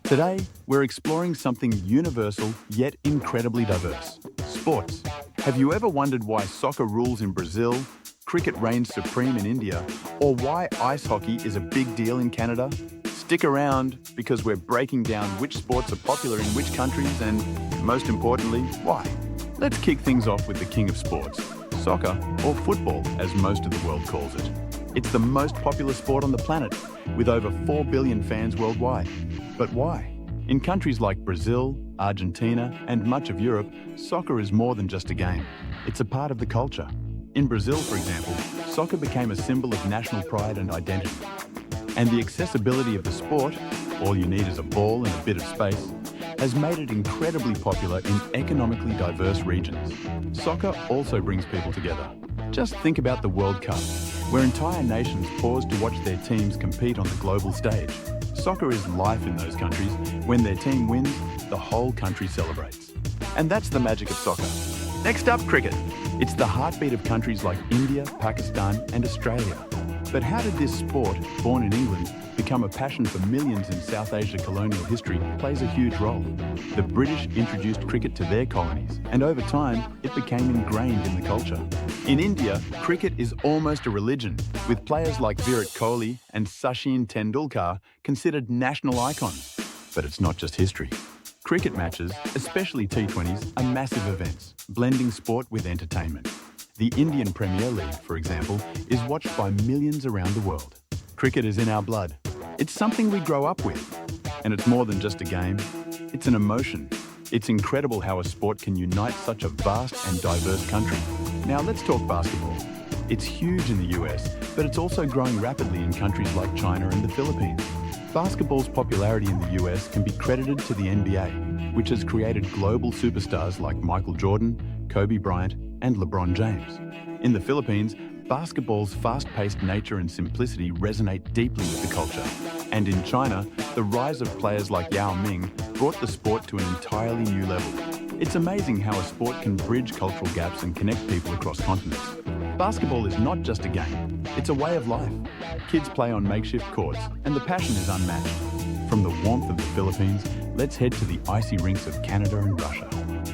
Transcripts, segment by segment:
Today, we're exploring something universal yet incredibly diverse: sports. Have you ever wondered why soccer rules in Brazil, cricket reigns supreme in India, or why ice hockey is a big deal in Canada? Stick around, because we're breaking down which sports are popular in which countries and, most importantly, why. Let's kick things off with the king of sports, soccer, or football as most of the world calls it. It's the most popular sport on the planet, with over 4 billion fans worldwide. But why? In countries like Brazil, Argentina, and much of Europe, soccer is more than just a game. It's a part of the culture. In Brazil, for example, soccer became a symbol of national pride and identity. And the accessibility of the sport, all you need is a ball and a bit of space, has made it incredibly popular in economically diverse regions. Soccer also brings people together. Just think about the World Cup, where entire nations pause to watch their teams compete on the global stage. Soccer is life in those countries. When their team wins, the whole country celebrates. And that's the magic of soccer. Next up, cricket. It's the heartbeat of countries like India, Pakistan, and Australia. But how did this sport, born in England, become a passion for millions in South Asia? Colonial history plays a huge role. The British introduced cricket to their colonies, and over time, it became ingrained in the culture. In India, cricket is almost a religion, with players like Virat Kohli and Sachin Tendulkar considered national icons. But it's not just history. Cricket matches, especially T20s, are massive events, blending sport with entertainment. The Indian Premier League, for example, is watched by millions around the world. Cricket is in our blood. It's something we grow up with. And it's more than just a game. It's an emotion. It's incredible how a sport can unite such a vast and diverse country. Now let's talk basketball. It's huge in the US, but it's also growing rapidly in countries like China and the Philippines. Basketball's popularity in the US can be credited to the NBA, which has created global superstars like Michael Jordan, Kobe Bryant, and LeBron James. In the Philippines, basketball's fast-paced nature and simplicity resonate deeply with the culture. And in China, the rise of players like Yao Ming brought the sport to an entirely new level. It's amazing how a sport can bridge cultural gaps and connect people across continents. Basketball is not just a game, it's a way of life. Kids play on makeshift courts, and the passion is unmatched. From the warmth of the Philippines, let's head to the icy rinks of Canada and Russia.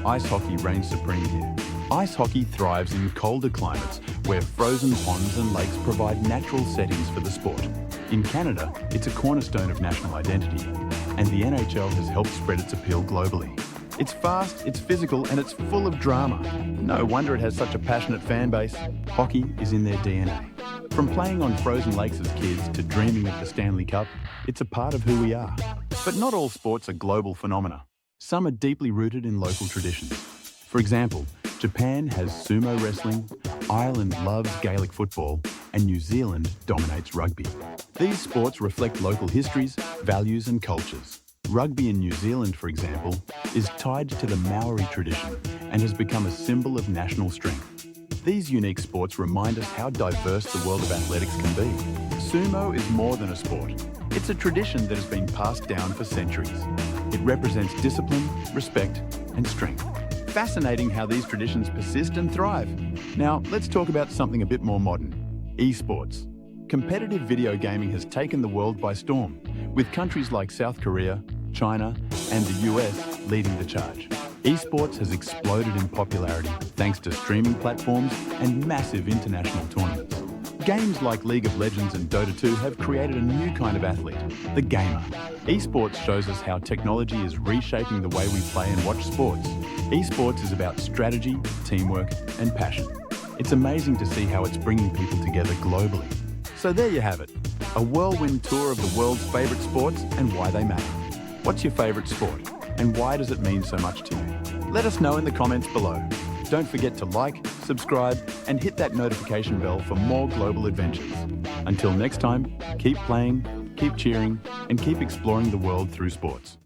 Ice hockey reigns supreme here. Ice hockey thrives in colder climates where frozen ponds and lakes provide natural settings for the sport. In Canada, it's a cornerstone of national identity, and the NHL has helped spread its appeal globally. It's fast, it's physical, and it's full of drama. No wonder it has such a passionate fan base. Hockey is in their DNA. From playing on frozen lakes as kids to dreaming of the Stanley Cup, it's a part of who we are. But not all sports are global phenomena. Some are deeply rooted in local traditions. For example, Japan has sumo wrestling, Ireland loves Gaelic football, and New Zealand dominates rugby. These sports reflect local histories, values, and cultures. Rugby in New Zealand, for example, is tied to the Maori tradition and has become a symbol of national strength. These unique sports remind us how diverse the world of athletics can be. Sumo is more than a sport. It's a tradition that has been passed down for centuries. It represents discipline, respect, and strength. Fascinating how these traditions persist and thrive. Now, let's talk about something a bit more modern: esports. Competitive video gaming has taken the world by storm, with countries like South Korea, China, and the US leading the charge. Esports has exploded in popularity thanks to streaming platforms and massive international tournaments. Games like League of Legends and Dota 2 have created a new kind of athlete, the gamer. Esports shows us how technology is reshaping the way we play and watch sports. Esports is about strategy, teamwork, and passion. It's amazing to see how it's bringing people together globally. So there you have it, a whirlwind tour of the world's favourite sports and why they matter. What's your favourite sport, and why does it mean so much to you? Let us know in the comments below. Don't forget to like, subscribe, and hit that notification bell for more global adventures. Until next time, keep playing, keep cheering, and keep exploring the world through sports.